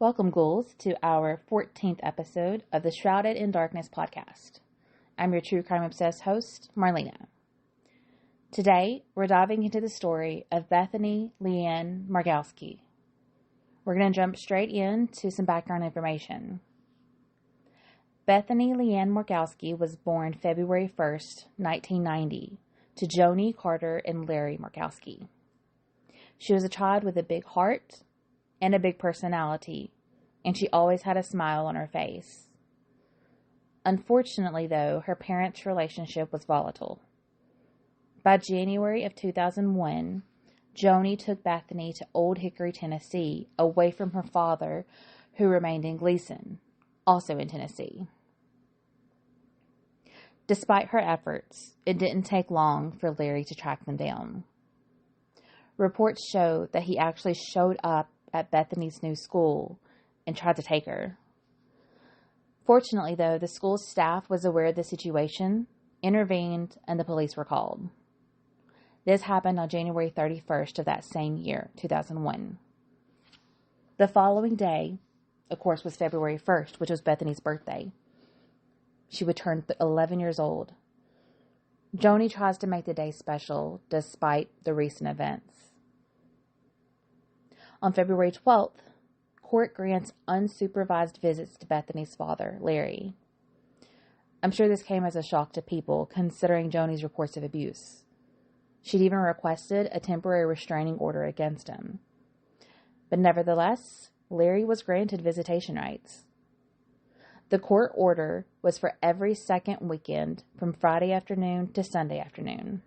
Welcome, ghouls, to our 14th episode of the Shrouded in Darkness podcast. I'm your true crime-obsessed host, Marlena. Today, we're diving into the story of Bethany Leanne Markowski. We're going to jump straight into some background information. Bethany Leanne Markowski was born February 1st, 1990, to Joni Carter and Larry Markowski. She was a child with a big heart and a big personality, and she always had a smile on her face. Unfortunately, though, her parents' relationship was volatile. By January of 2001, Joni took Bethany to Old Hickory, Tennessee, away from her father, who remained in Gleason, also in Tennessee. Despite her efforts, it didn't take long for Larry to track them down. Reports show that he actually showed up at Bethany's new school and tried to take her. Fortunately, though, the school's staff was aware of the situation, intervened, and the police were called. This happened on January 31st of that same year, 2001. The following day, of course, was February 1st, which was Bethany's birthday. She would turn 11 years old. Joni tries to make the day special despite the recent events. On February 12th, court grants unsupervised visits to Bethany's father, Larry. I'm sure this came as a shock to people, considering Joni's reports of abuse. She'd even requested a temporary restraining order against him. But nevertheless, Larry was granted visitation rights. The court order was for every second weekend from Friday afternoon to Sunday afternoon.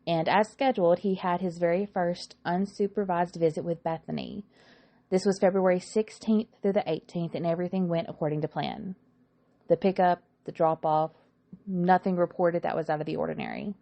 And as scheduled, he had his very first unsupervised visit with Bethany. This was February 16th through the 18th, and everything went according to plan. The pickup, the drop-off, nothing reported that was out of the ordinary.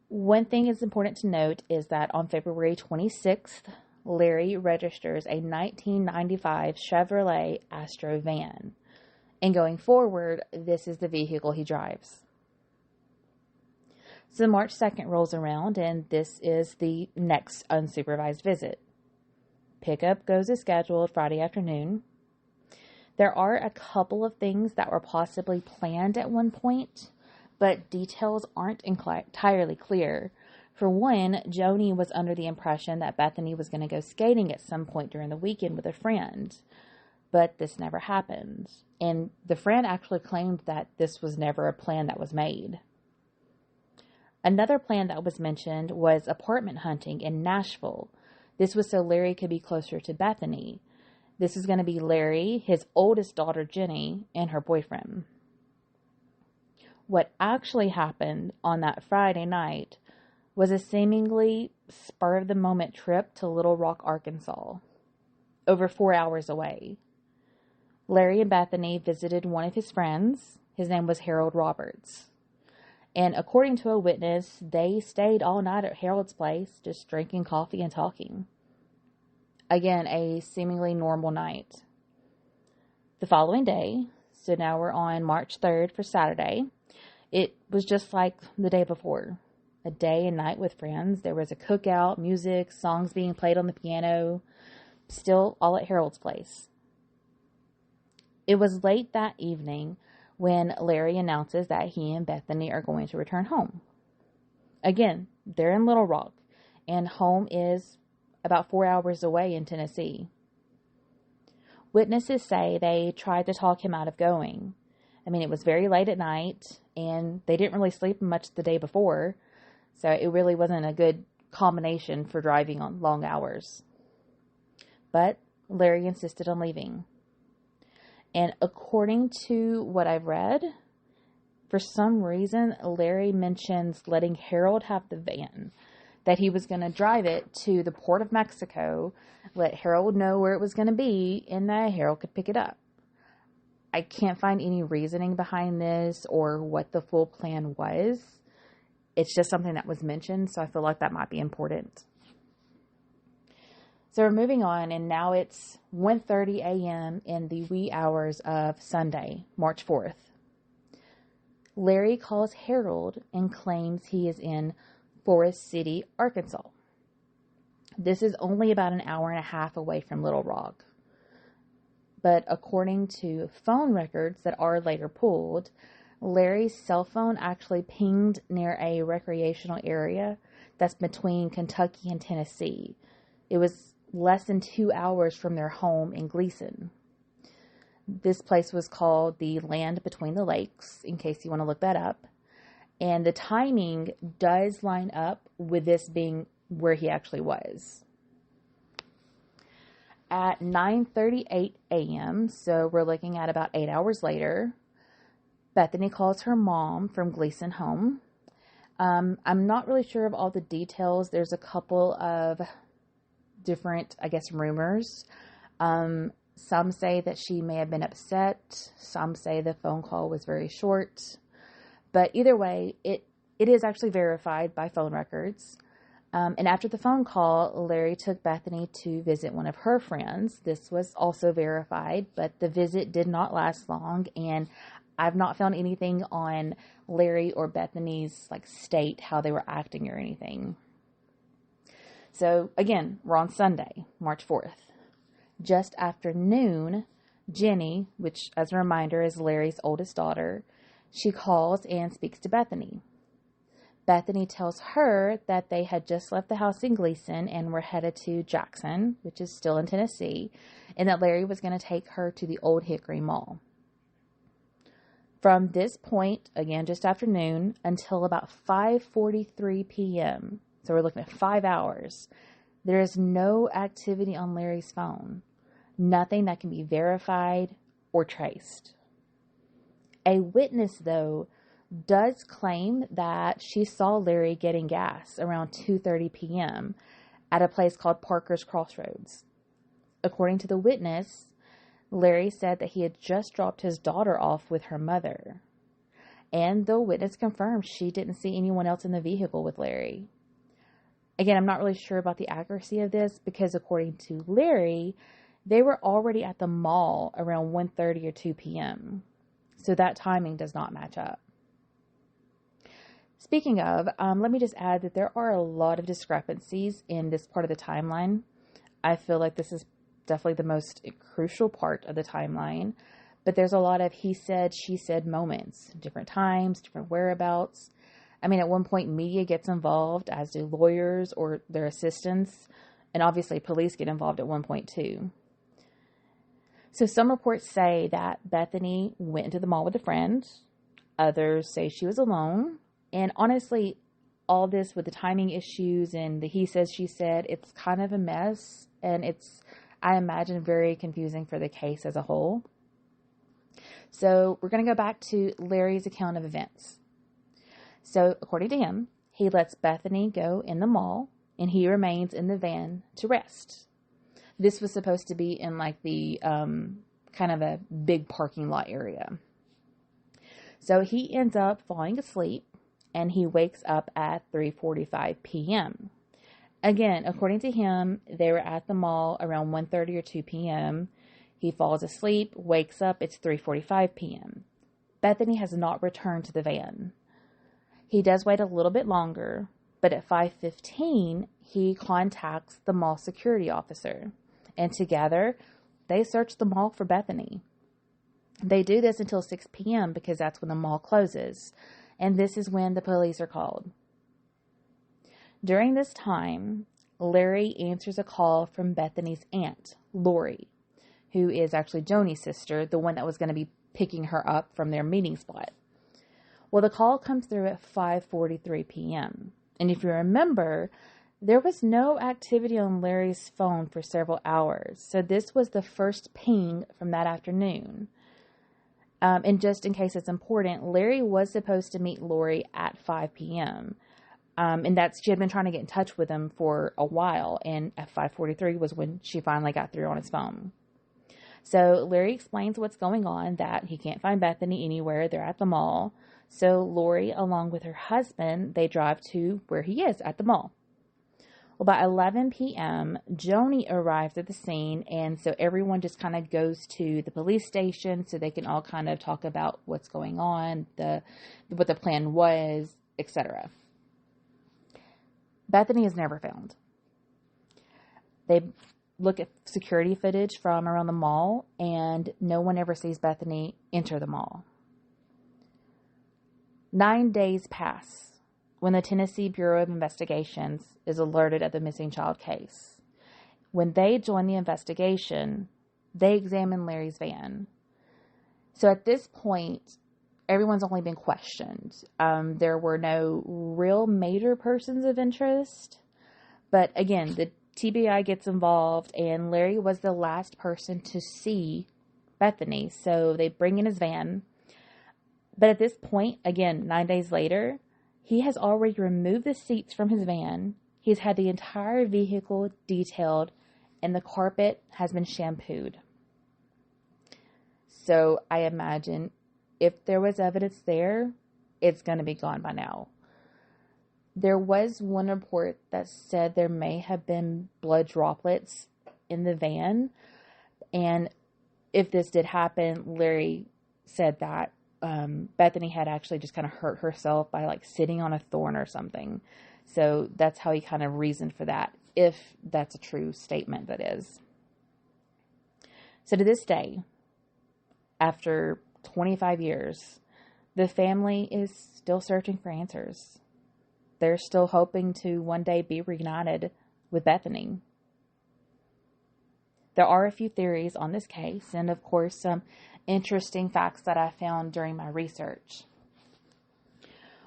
One thing is important to note is that on February 26th, Larry registers a 1995 Chevrolet Astro van. And going forward, this is the vehicle he drives. So March 2nd rolls around, and this is the next unsupervised visit. Pickup goes as scheduled Friday afternoon. There are a couple of things that were possibly planned at one point, but details aren't entirely clear. For one, Joni was under the impression that Bethany was going to go skating at some point during the weekend with a friend, but this never happened. And the friend actually claimed that this was never a plan that was made. Another plan that was mentioned was apartment hunting in Nashville. This was so Larry could be closer to Bethany. This is going to be Larry, his oldest daughter Jenny, and her boyfriend. What actually happened on that Friday night was a seemingly spur-of-the-moment trip to Little Rock, Arkansas, over 4 hours away. Larry and Bethany visited one of his friends. His name was Harold Roberts. And according to a witness, they stayed all night at Harold's place, just drinking coffee and talking. Again, a seemingly normal night. The following day, so now we're on March 3rd for Saturday, it was just like the day before. A day and night with friends. There was a cookout, music, songs being played on the piano, still all at Harold's place. It was late that evening when Larry announces that he and Bethany are going to return home. Again, they're in Little Rock, and home is about 4 hours away in Tennessee. Witnesses say they tried to talk him out of going. I mean, it was very late at night, and they didn't really sleep much the day before, so it really wasn't a good combination for driving on long hours. But Larry insisted on leaving. And according to what I've read, for some reason, Larry mentions letting Harold have the van, that he was going to drive it to the Port of Mexico, let Harold know where it was going to be, and that Harold could pick it up. I can't find any reasoning behind this or what the full plan was. It's just something that was mentioned, so I feel like that might be important. So we're moving on, and now it's 1:30 a.m. in the wee hours of Sunday, March 4th. Larry calls Harold and claims he is in Forest City, Arkansas. This is only about an hour and a half away from Little Rock. But according to phone records that are later pulled, Larry's cell phone actually pinged near a recreational area that's between Kentucky and Tennessee. It was less than 2 hours from their home in Gleason. This place was called the Land Between the Lakes, in case you want to look that up. And the timing does line up with this being where he actually was. At 9:38 a.m., so we're looking at about 8 hours later, Bethany calls her mom from Gleason home. I'm not really sure of all the details. There's a couple of different, rumors. Some say that she may have been upset. Some say the phone call was very short. But either way, it is actually verified by phone records. And after the phone call, Larry took Bethany to visit one of her friends. This was also verified, but the visit did not last long, and I've not found anything on Larry or Bethany's state, how they were acting or anything. So again, we're on Sunday, March 4th. Just after noon, Jenny, which as a reminder is Larry's oldest daughter, she calls and speaks to Bethany. Bethany tells her that they had just left the house in Gleason and were headed to Jackson, which is still in Tennessee, and that Larry was going to take her to the Old Hickory Mall. From this point, again just after noon, until about 5:43 p.m., so we're looking at 5 hours, there is no activity on Larry's phone. Nothing that can be verified or traced. A witness, though, does claim that she saw Larry getting gas around 2:30 p.m. at a place called Parker's Crossroads. According to the witness, Larry said that he had just dropped his daughter off with her mother. And the witness confirmed she didn't see anyone else in the vehicle with Larry. Again, I'm not really sure about the accuracy of this because according to Larry, they were already at the mall around 1:30 or 2 p.m. So that timing does not match up. Speaking of, let me just add that there are a lot of discrepancies in this part of the timeline. I feel like this is definitely the most crucial part of the timeline, but there's a lot of he said, she said moments, different times, different whereabouts. At one point, media gets involved, as do lawyers or their assistants, and obviously police get involved at one point too. So some reports say that Bethany went into the mall with a friend. Others say she was alone. And honestly, all this with the timing issues and the he says, she said, it's kind of a mess. And it's, I imagine, very confusing for the case as a whole. So we're going to go back to Larry's account of events. So according to him, he lets Bethany go in the mall and he remains in the van to rest. This was supposed to be in the kind of a big parking lot area. So he ends up falling asleep and he wakes up at 3:45 p.m. Again, according to him, they were at the mall around 1:30 or 2 p.m. He falls asleep, wakes up, it's 3:45 p.m. Bethany has not returned to the van. He does wait a little bit longer, but at 5:15, he contacts the mall security officer. And together, they search the mall for Bethany. They do this until 6 p.m. because that's when the mall closes. And this is when the police are called. During this time, Larry answers a call from Bethany's aunt, Lori, who is actually Joni's sister, the one that was going to be picking her up from their meeting spot. Well, the call comes through at 5:43 p.m. And if you remember, there was no activity on Larry's phone for several hours. So this was the first ping from that afternoon. And just in case it's important, Larry was supposed to meet Lori at 5 p.m. And she had been trying to get in touch with him for a while. And at 5:43 was when she finally got through on his phone. So Larry explains what's going on, that he can't find Bethany anywhere. They're at the mall. So Lori, along with her husband, they drive to where he is at the mall. Well, by 11 p.m., Joni arrives at the scene, and so everyone just kind of goes to the police station so they can all kind of talk about what's going on, what the plan was, etc. Bethany is never found. They look at security footage from around the mall, and no one ever sees Bethany enter the mall. 9 days pass when the Tennessee Bureau of Investigations is alerted of the missing child case. When they join the investigation, they examine Larry's van. So at this point, everyone's only been questioned. There were no real major persons of interest. But again, the TBI gets involved, and Larry was the last person to see Bethany. So they bring in his van. But at this point, again, 9 days later, he has already removed the seats from his van. He's had the entire vehicle detailed, and the carpet has been shampooed. So I imagine if there was evidence there, it's going to be gone by now. There was one report that said there may have been blood droplets in the van. And if this did happen, Larry said that Bethany had actually just kind of hurt herself by like sitting on a thorn or something. So that's how he kind of reasoned for that, if that's a true statement, that is. So to this day, after 25 years, the family is still searching for answers. They're still hoping to one day be reunited with Bethany. There are a few theories on this case, and of course, some interesting facts that I found during my research.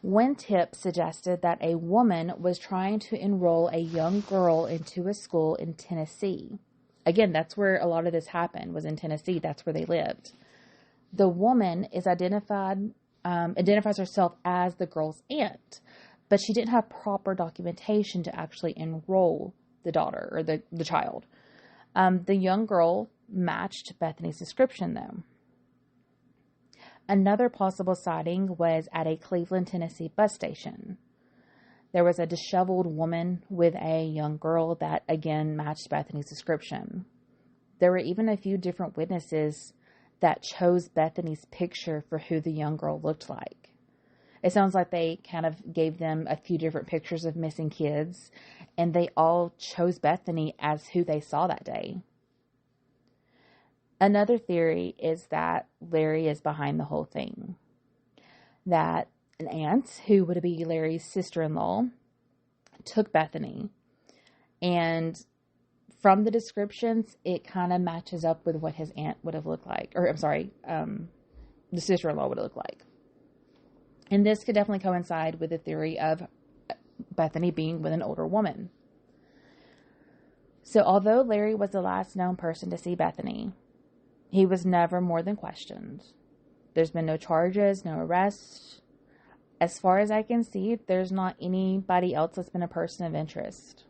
One tip suggested that a woman was trying to enroll a young girl into a school in Tennessee. Again, that's where a lot of this happened, was in Tennessee. That's where they lived. The woman is identifies herself as the girl's aunt, but she didn't have proper documentation to actually enroll the daughter or the child. The young girl matched Bethany's description, though. Another possible sighting was at a Cleveland, Tennessee bus station. There was a disheveled woman with a young girl that, again, matched Bethany's description. There were even a few different witnesses that chose Bethany's picture for who the young girl looked like. It sounds like they kind of gave them a few different pictures of missing kids, and they all chose Bethany as who they saw that day. Another theory is that Larry is behind the whole thing. That an aunt, who would be Larry's sister-in-law, took Bethany. And from the descriptions, it kind of matches up with what his aunt would have looked like. Or, I'm sorry, the sister-in-law would have looked like. And this could definitely coincide with the theory of Bethany being with an older woman. So although Larry was the last known person to see Bethany, he was never more than questioned. There's been no charges, no arrests. As far as I can see, there's not anybody else that's been a person of interest.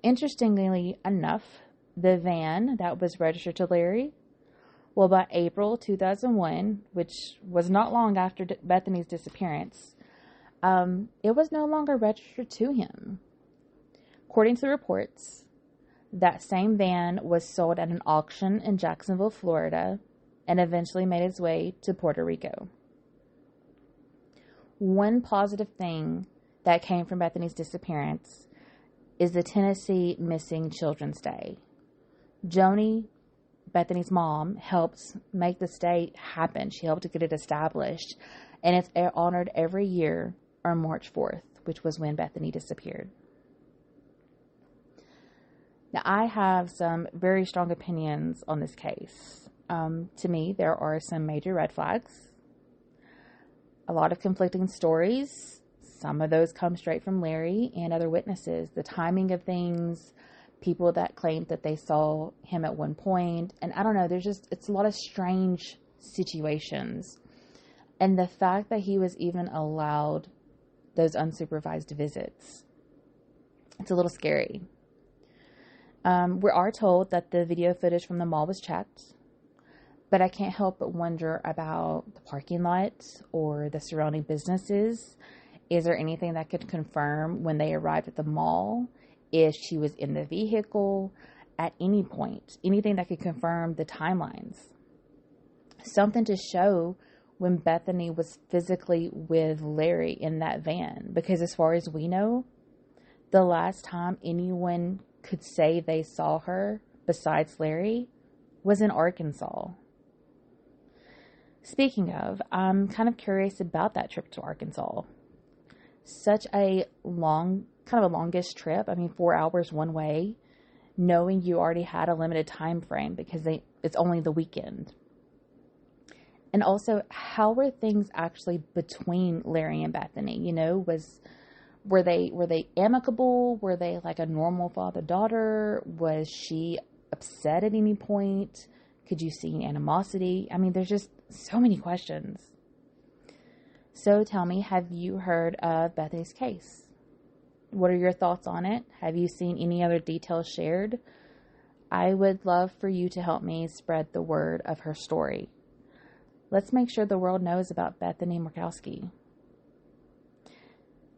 Interestingly enough, the van that was registered to Larry, well, by April 2001, which was not long after Bethany's disappearance, it was no longer registered to him. According to the reports, that same van was sold at an auction in Jacksonville, Florida, and eventually made its way to Puerto Rico. One positive thing that came from Bethany's disappearance is the Tennessee Missing Children's Day. Joni, Bethany's mom, helped make this day happen. She helped to get it established, and it's honored every year on March 4th, which was when Bethany disappeared. Now, I have some very strong opinions on this case. To me, there are some major red flags. A lot of conflicting stories. Some of those come straight from Larry and other witnesses. The timing of things, people that claimed that they saw him at one point. And I don't know, it's a lot of strange situations. And the fact that he was even allowed those unsupervised visits, it's a little scary. We are told that the video footage from the mall was checked, but I can't help but wonder about the parking lot or the surrounding businesses. Is there anything that could confirm when they arrived at the mall if she was in the vehicle at any point? Anything that could confirm the timelines? Something to show when Bethany was physically with Larry in that van, because as far as we know, the last time anyone could say they saw her, besides Larry, was in Arkansas. Speaking of, I'm kind of curious about that trip to Arkansas. Such a longish trip. 4 hours one way, knowing you already had a limited time frame because it's only the weekend. And also, how were things actually between Larry and Bethany? Were they amicable? Were they like a normal father-daughter? Was she upset at any point? Could you see animosity? There's just so many questions. So tell me, have you heard of Bethany's case? What are your thoughts on it? Have you seen any other details shared? I would love for you to help me spread the word of her story. Let's make sure the world knows about Bethany Markowski.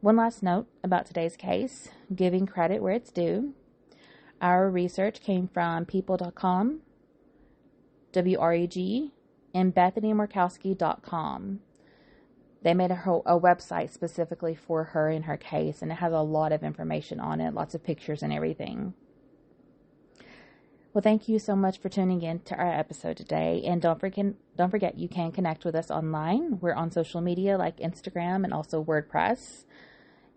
One last note about today's case, giving credit where it's due. Our research came from people.com, WREG, and BethanyMarkowski.com. They made a website specifically for her and her case, and it has a lot of information on it, lots of pictures and everything. Well, thank you so much for tuning in to our episode today, and don't forget you can connect with us online. We're on social media like Instagram and also WordPress,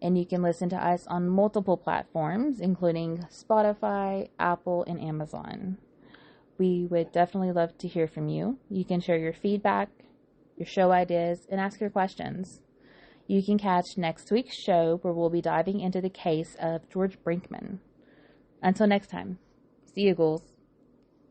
and you can listen to us on multiple platforms, including Spotify, Apple, and Amazon. We would definitely love to hear from you. You can share your feedback, your show ideas, and ask your questions. You can catch next week's show where we'll be diving into the case of George Brinkman. Until next time, see you, ghouls.